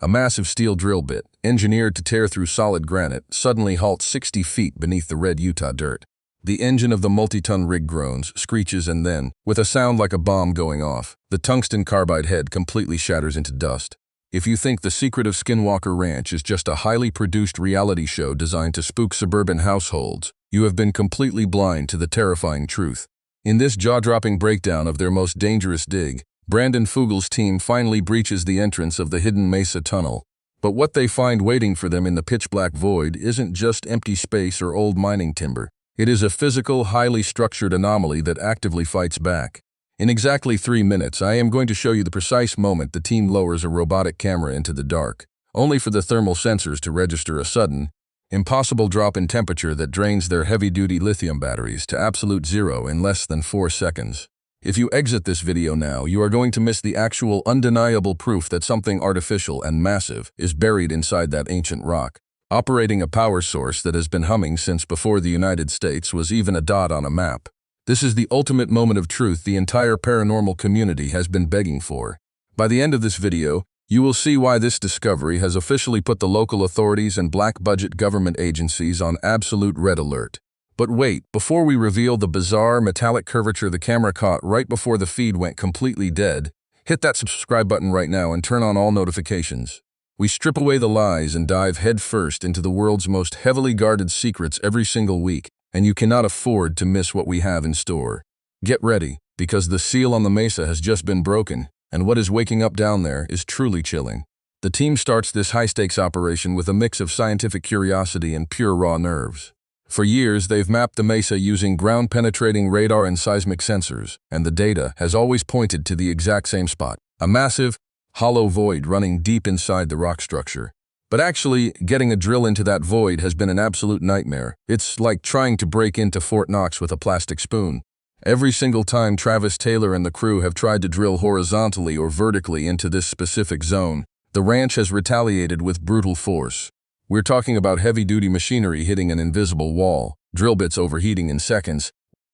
A massive steel drill bit, engineered to tear through solid granite, suddenly halts 60 feet beneath the red Utah dirt. The engine of the multi-ton rig groans, screeches, and then, with a sound like a bomb going off, the tungsten carbide head completely shatters into dust. If you think the secret of Skinwalker Ranch is just a highly produced reality show designed to spook suburban households, you have been completely blind to the terrifying truth. In this jaw-dropping breakdown of their most dangerous dig, Brandon Fugal's team finally breaches the entrance of the hidden Mesa tunnel. But what they find waiting for them in the pitch-black void isn't just empty space or old mining timber. It is a physical, highly structured anomaly that actively fights back. In exactly 3 minutes, I am going to show you the precise moment the team lowers a robotic camera into the dark, only for the thermal sensors to register a sudden, impossible drop in temperature that drains their heavy-duty lithium batteries to absolute zero in less than 4 seconds. If you exit this video now, you are going to miss the actual undeniable proof that something artificial and massive is buried inside that ancient rock, operating a power source that has been humming since before the United States was even a dot on a map. This is the ultimate moment of truth the entire paranormal community has been begging for. By the end of this video, you will see why this discovery has officially put the local authorities and black-budget government agencies on absolute red alert. But wait, before we reveal the bizarre metallic curvature the camera caught right before the feed went completely dead, hit that subscribe button right now and turn on all notifications. We strip away the lies and dive headfirst into the world's most heavily guarded secrets every single week, and you cannot afford to miss what we have in store. Get ready, because the seal on the Mesa has just been broken, and what is waking up down there is truly chilling. The team starts this high-stakes operation with a mix of scientific curiosity and pure raw nerves. For years, they've mapped the Mesa using ground-penetrating radar and seismic sensors, and the data has always pointed to the exact same spot, a massive, hollow void running deep inside the rock structure. But actually, getting a drill into that void has been an absolute nightmare. It's like trying to break into Fort Knox with a plastic spoon. Every single time Travis Taylor and the crew have tried to drill horizontally or vertically into this specific zone, the ranch has retaliated with brutal force. We're talking about heavy-duty machinery hitting an invisible wall, drill bits overheating in seconds,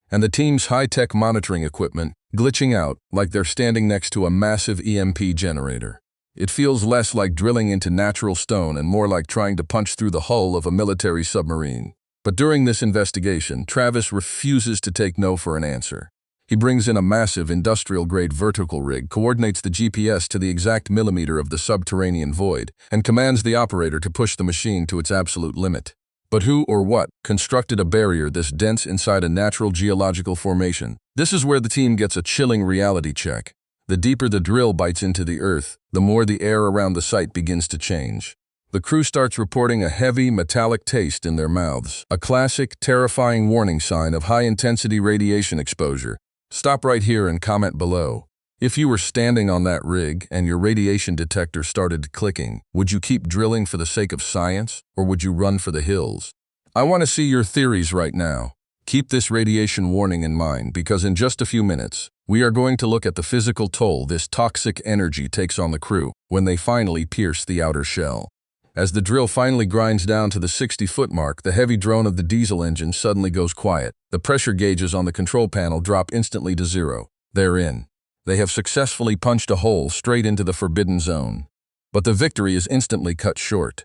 and the team's high-tech monitoring equipment glitching out like they're standing next to a massive EMP generator. It feels less like drilling into natural stone and more like trying to punch through the hull of a military submarine. But during this investigation, Travis refuses to take no for an answer. He brings in a massive industrial-grade vertical rig, coordinates the GPS to the exact millimeter of the subterranean void, and commands the operator to push the machine to its absolute limit. But who or what constructed a barrier this dense inside a natural geological formation? This is where the team gets a chilling reality check. The deeper the drill bites into the earth, the more the air around the site begins to change. The crew starts reporting a heavy, metallic taste in their mouths, a classic, terrifying warning sign of high-intensity radiation exposure. Stop right here and comment below. If you were standing on that rig and your radiation detector started clicking, would you keep drilling for the sake of science, or would you run for the hills? I want to see your theories right now. Keep this radiation warning in mind, because in just a few minutes, we are going to look at the physical toll this toxic energy takes on the crew when they finally pierce the outer shell. As the drill finally grinds down to the 60-foot mark, the heavy drone of the diesel engine suddenly goes quiet. The pressure gauges on the control panel drop instantly to zero. They're in. They have successfully punched a hole straight into the forbidden zone. But the victory is instantly cut short.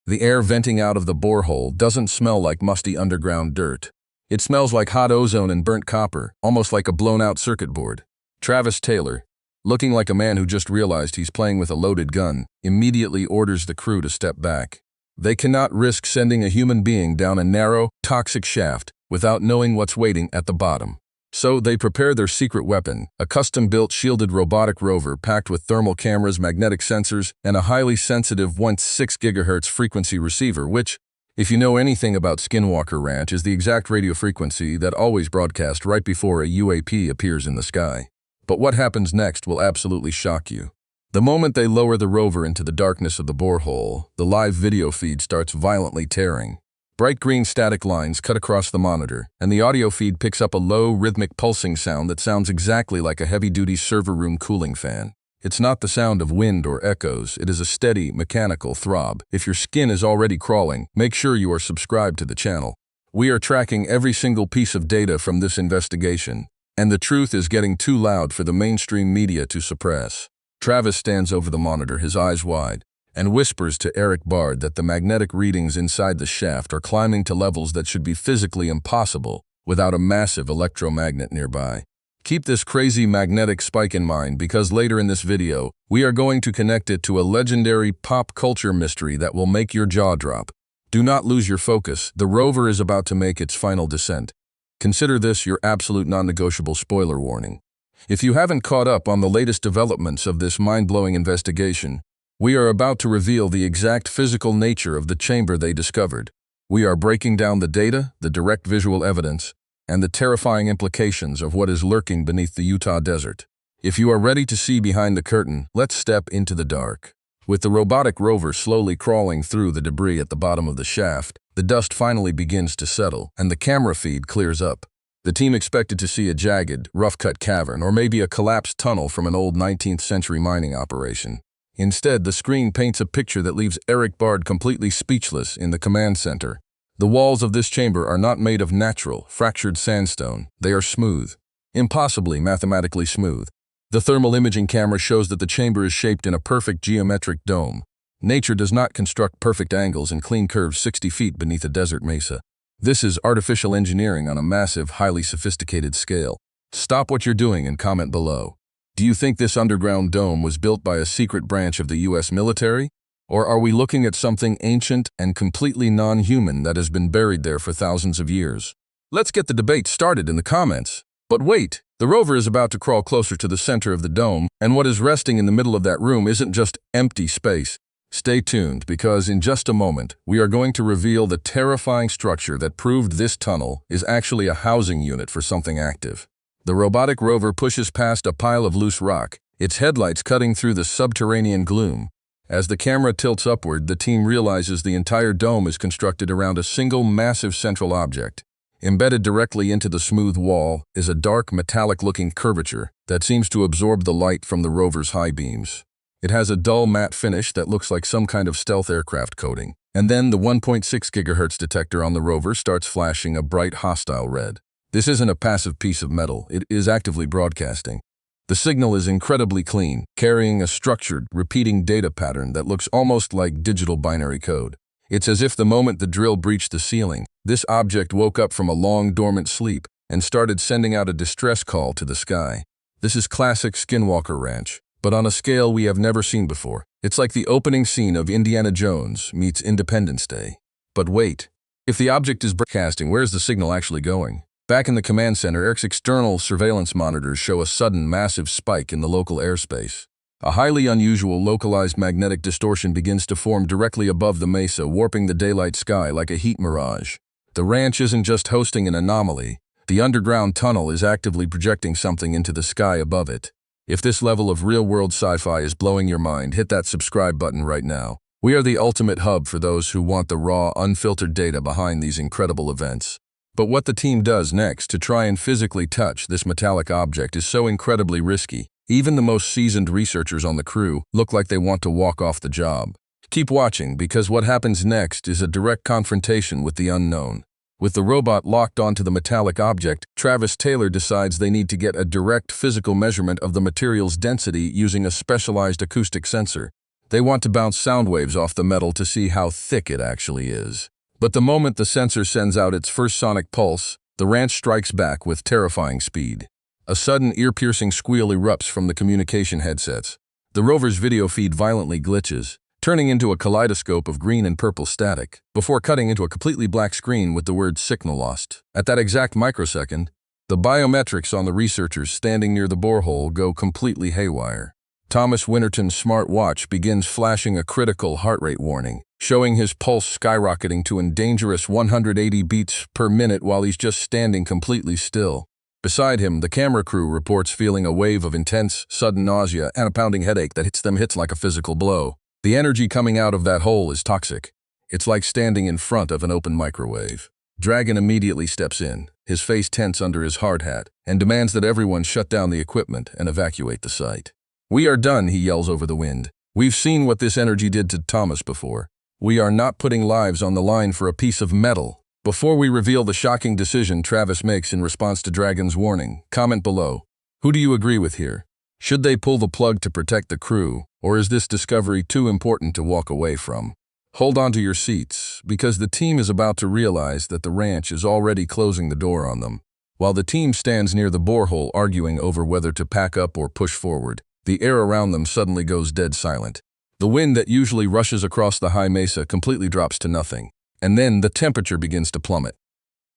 The air venting out of the borehole doesn't smell like musty underground dirt. It smells like hot ozone and burnt copper, almost like a blown-out circuit board. Travis Taylor, looking like a man who just realized he's playing with a loaded gun, immediately orders the crew to step back. They cannot risk sending a human being down a narrow, toxic shaft without knowing what's waiting at the bottom. So they prepare their secret weapon, a custom-built shielded robotic rover packed with thermal cameras, magnetic sensors, and a highly sensitive 1.6 GHz frequency receiver, which, if you know anything about Skinwalker Ranch, is the exact radio frequency that always broadcasts right before a UAP appears in the sky. But what happens next will absolutely shock you. The moment they lower the rover into the darkness of the borehole, the live video feed starts violently tearing. Bright green static lines cut across the monitor, and the audio feed picks up a low, rhythmic pulsing sound that sounds exactly like a heavy-duty server room cooling fan. It's not the sound of wind or echoes, it is a steady, mechanical throb. If your skin is already crawling, make sure you are subscribed to the channel. We are tracking every single piece of data from this investigation, and the truth is getting too loud for the mainstream media to suppress. Travis stands over the monitor, his eyes wide, and whispers to Erik that the magnetic readings inside the shaft are climbing to levels that should be physically impossible without a massive electromagnet nearby. Keep this crazy magnetic spike in mind because later in this video, we are going to connect it to a legendary pop culture mystery that will make your jaw drop. Do not lose your focus. The rover is about to make its final descent. Consider this your absolute non-negotiable spoiler warning. If you haven't caught up on the latest developments of this mind-blowing investigation, we are about to reveal the exact physical nature of the chamber they discovered. We are breaking down the data, the direct visual evidence, and the terrifying implications of what is lurking beneath the Utah desert. If you are ready to see behind the curtain, let's step into the dark. With the robotic rover slowly crawling through the debris at the bottom of the shaft, the dust finally begins to settle, and the camera feed clears up. The team expected to see a jagged, rough-cut cavern or maybe a collapsed tunnel from an old 19th century mining operation. Instead, the screen paints a picture that leaves Erik completely speechless in the command center. The walls of this chamber are not made of natural, fractured sandstone. They are smooth. Impossibly mathematically smooth. The thermal imaging camera shows that the chamber is shaped in a perfect geometric dome. Nature does not construct perfect angles and clean curves 60 feet beneath a desert mesa. This is artificial engineering on a massive, highly sophisticated scale. Stop what you're doing and comment below. Do you think this underground dome was built by a secret branch of the US military? Or are we looking at something ancient and completely non-human that has been buried there for thousands of years? Let's get the debate started in the comments. But wait, the rover is about to crawl closer to the center of the dome, and what is resting in the middle of that room isn't just empty space. Stay tuned, because in just a moment, we are going to reveal the terrifying structure that proved this tunnel is actually a housing unit for something active. The robotic rover pushes past a pile of loose rock, its headlights cutting through the subterranean gloom. As the camera tilts upward, the team realizes the entire dome is constructed around a single massive central object. Embedded directly into the smooth wall is a dark, metallic-looking curvature that seems to absorb the light from the rover's high beams. It has a dull matte finish that looks like some kind of stealth aircraft coating. And then the 1.6 GHz detector on the rover starts flashing a bright, hostile red. This isn't a passive piece of metal, it is actively broadcasting. The signal is incredibly clean, carrying a structured, repeating data pattern that looks almost like digital binary code. It's as if the moment the drill breached the ceiling, this object woke up from a long, dormant sleep and started sending out a distress call to the sky. This is classic Skinwalker Ranch, but on a scale we have never seen before. It's like the opening scene of Indiana Jones meets Independence Day. But wait, if the object is broadcasting, where's the signal actually going? Back in the command center, Erik's external surveillance monitors show a sudden massive spike in the local airspace. A highly unusual localized magnetic distortion begins to form directly above the mesa, warping the daylight sky like a heat mirage. The ranch isn't just hosting an anomaly. The underground tunnel is actively projecting something into the sky above it. If this level of real-world sci-fi is blowing your mind, hit that subscribe button right now. We are the ultimate hub for those who want the raw, unfiltered data behind these incredible events. But what the team does next to try and physically touch this metallic object is so incredibly risky. Even the most seasoned researchers on the crew look like they want to walk off the job. Keep watching, because what happens next is a direct confrontation with the unknown. With the robot locked onto the metallic object, Travis Taylor decides they need to get a direct physical measurement of the material's density using a specialized acoustic sensor. They want to bounce sound waves off the metal to see how thick it actually is. But the moment the sensor sends out its first sonic pulse, the ranch strikes back with terrifying speed. A sudden ear-piercing squeal erupts from the communication headsets. The rover's video feed violently glitches, turning into a kaleidoscope of green and purple static, before cutting into a completely black screen with the word signal lost. At that exact microsecond, the biometrics on the researchers standing near the borehole go completely haywire. Thomas Winterton's smart watch begins flashing a critical heart rate warning, showing his pulse skyrocketing to a dangerous 180 beats per minute while he's just standing completely still. Beside him, the camera crew reports feeling a wave of intense, sudden nausea and a pounding headache that hits like a physical blow. The energy coming out of that hole is toxic. It's like standing in front of an open microwave. Dragon immediately steps in, his face tense under his hard hat, and demands that everyone shut down the equipment and evacuate the site. "We are done," he yells over the wind. "We've seen what this energy did to Thomas before. We are not putting lives on the line for a piece of metal." Before we reveal the shocking decision Travis makes in response to Dragon's warning, comment below. Who do you agree with here? Should they pull the plug to protect the crew, or is this discovery too important to walk away from? Hold on to your seats, because the team is about to realize that the ranch is already closing the door on them. While the team stands near the borehole arguing over whether to pack up or push forward, the air around them suddenly goes dead silent. The wind that usually rushes across the high mesa completely drops to nothing, and then the temperature begins to plummet.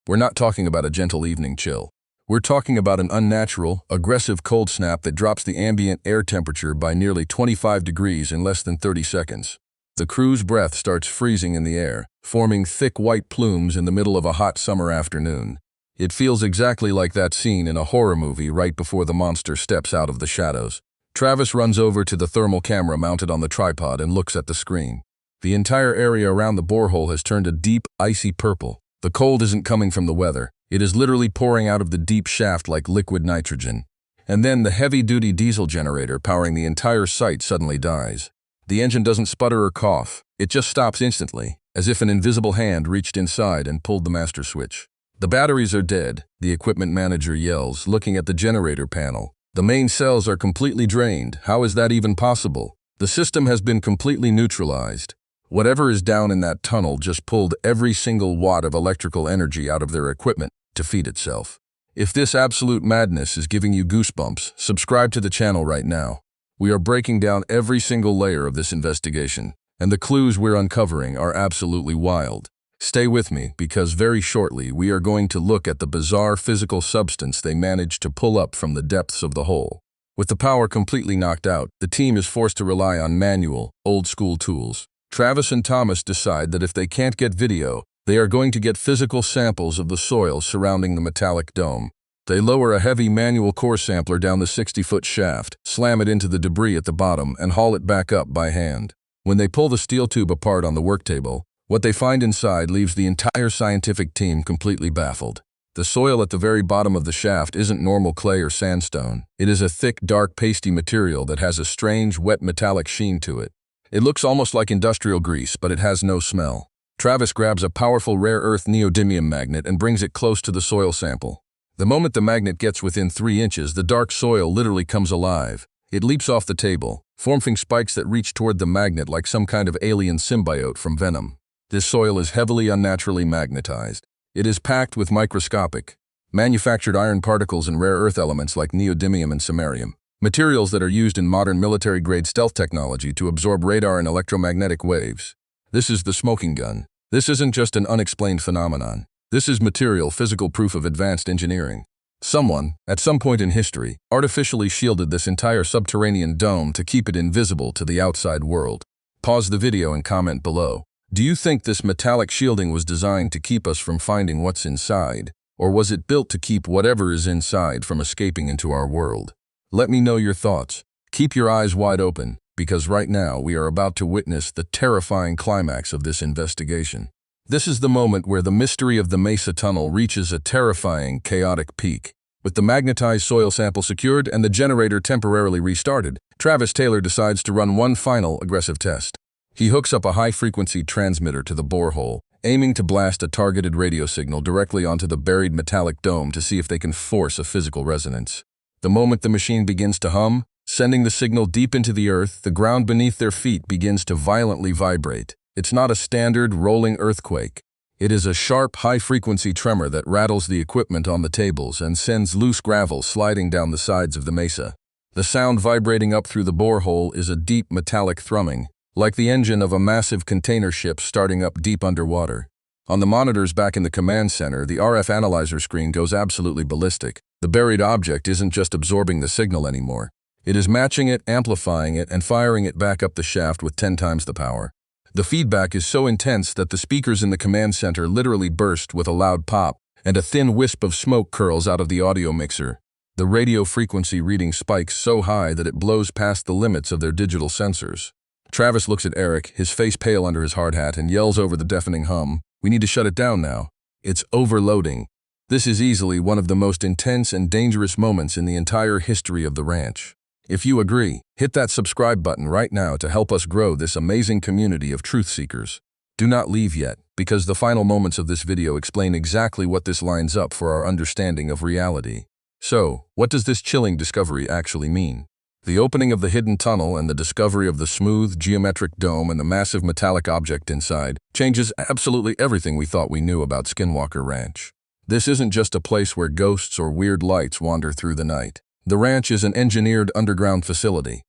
We're not talking about a gentle evening chill. We're talking about an unnatural, aggressive cold snap that drops the ambient air temperature by nearly 25 degrees in less than 30 seconds. The crew's breath starts freezing in the air, forming thick white plumes in the middle of a hot summer afternoon. It feels exactly like that scene in a horror movie right before the monster steps out of the shadows. Travis runs over to the thermal camera mounted on the tripod and looks at the screen. The entire area around the borehole has turned a deep, icy purple. The cold isn't coming from the weather. It is literally pouring out of the deep shaft like liquid nitrogen. And then the heavy-duty diesel generator powering the entire site suddenly dies. The engine doesn't sputter or cough. It just stops instantly, as if an invisible hand reached inside and pulled the master switch. The batteries are dead, the equipment manager yells, looking at the generator panel. The main cells are completely drained. How is that even possible? The system has been completely neutralized. Whatever is down in that tunnel just pulled every single watt of electrical energy out of their equipment to feed itself. If this absolute madness is giving you goosebumps, subscribe to the channel right now. We are breaking down every single layer of this investigation, and the clues we're uncovering are absolutely wild. Stay with me, because very shortly we are going to look at the bizarre physical substance they managed to pull up from the depths of the hole. With the power completely knocked out, the team is forced to rely on manual, old-school tools. Travis and Thomas decide that if they can't get video, they are going to get physical samples of the soil surrounding the metallic dome. They lower a heavy manual core sampler down the 60-foot shaft, slam it into the debris at the bottom, and haul it back up by hand. When they pull the steel tube apart on the work table, what they find inside leaves the entire scientific team completely baffled. The soil at the very bottom of the shaft isn't normal clay or sandstone. It is a thick, dark, pasty material that has a strange, wet metallic sheen to it. It looks almost like industrial grease, but it has no smell. Travis grabs a powerful rare earth neodymium magnet and brings it close to the soil sample. The moment the magnet gets within 3 inches, the dark soil literally comes alive. It leaps off the table, forming spikes that reach toward the magnet like some kind of alien symbiote from Venom. This soil is heavily unnaturally magnetized. It is packed with microscopic, manufactured iron particles and rare earth elements like neodymium and samarium, materials that are used in modern military-grade stealth technology to absorb radar and electromagnetic waves. This is the smoking gun. This isn't just an unexplained phenomenon. This is material, physical proof of advanced engineering. Someone, at some point in history, artificially shielded this entire subterranean dome to keep it invisible to the outside world. Pause the video and comment below. Do you think this metallic shielding was designed to keep us from finding what's inside, or was it built to keep whatever is inside from escaping into our world? Let me know your thoughts. Keep your eyes wide open, because right now we are about to witness the terrifying climax of this investigation. This is the moment where the mystery of the Mesa tunnel reaches a terrifying, chaotic peak. With the magnetized soil sample secured and the generator temporarily restarted, Travis Taylor decides to run one final aggressive test. He hooks up a high-frequency transmitter to the borehole, aiming to blast a targeted radio signal directly onto the buried metallic dome to see if they can force a physical resonance. The moment the machine begins to hum, sending the signal deep into the earth, the ground beneath their feet begins to violently vibrate. It's not a standard rolling earthquake. It is a sharp, high-frequency tremor that rattles the equipment on the tables and sends loose gravel sliding down the sides of the mesa. The sound vibrating up through the borehole is a deep metallic thrumming, like the engine of a massive container ship starting up deep underwater. On the monitors back in the command center, the RF analyzer screen goes absolutely ballistic. The buried object isn't just absorbing the signal anymore. It is matching it, amplifying it, and firing it back up the shaft with 10 times the power. The feedback is so intense that the speakers in the command center literally burst with a loud pop, and a thin wisp of smoke curls out of the audio mixer. The radio frequency reading spikes so high that it blows past the limits of their digital sensors. Travis looks at Erik, his face pale under his hard hat, and yells over the deafening hum, "We need to shut it down now. It's overloading." This is easily one of the most intense and dangerous moments in the entire history of the ranch. If you agree, hit that subscribe button right now to help us grow this amazing community of truth seekers. Do not leave yet, because the final moments of this video explain exactly what this lines up for our understanding of reality. So, what does this chilling discovery actually mean? The opening of the hidden tunnel and the discovery of the smooth, geometric dome and the massive metallic object inside changes absolutely everything we thought we knew about Skinwalker Ranch. This isn't just a place where ghosts or weird lights wander through the night. The ranch is an engineered underground facility.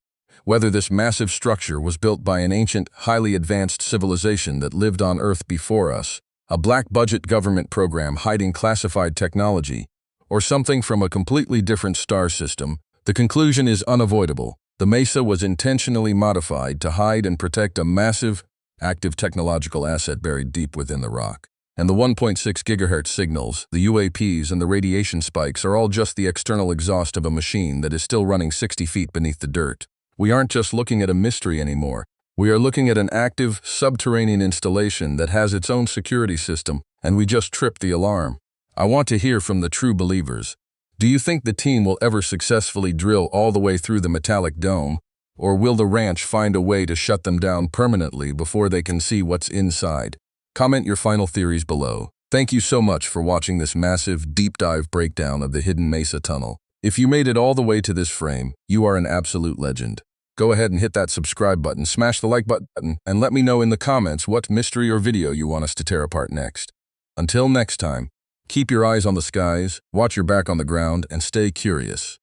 Whether this massive structure was built by an ancient, highly advanced civilization that lived on Earth before us, a black-budget government program hiding classified technology, or something from a completely different star system, the conclusion is unavoidable. The Mesa was intentionally modified to hide and protect a massive, active technological asset buried deep within the rock. And the 1.6 gigahertz signals, the UAPs, and the radiation spikes are all just the external exhaust of a machine that is still running 60 feet beneath the dirt. We aren't just looking at a mystery anymore. We are looking at an active, subterranean installation that has its own security system, and we just tripped the alarm. I want to hear from the true believers. Do you think the team will ever successfully drill all the way through the metallic dome, or will the ranch find a way to shut them down permanently before they can see what's inside? Comment your final theories below. Thank you so much for watching this massive, deep dive breakdown of the hidden Mesa tunnel. If you made it all the way to this frame, you are an absolute legend. Go ahead and hit that subscribe button, smash the like button, and let me know in the comments what mystery or video you want us to tear apart next. Until next time, keep your eyes on the skies, watch your back on the ground, and stay curious.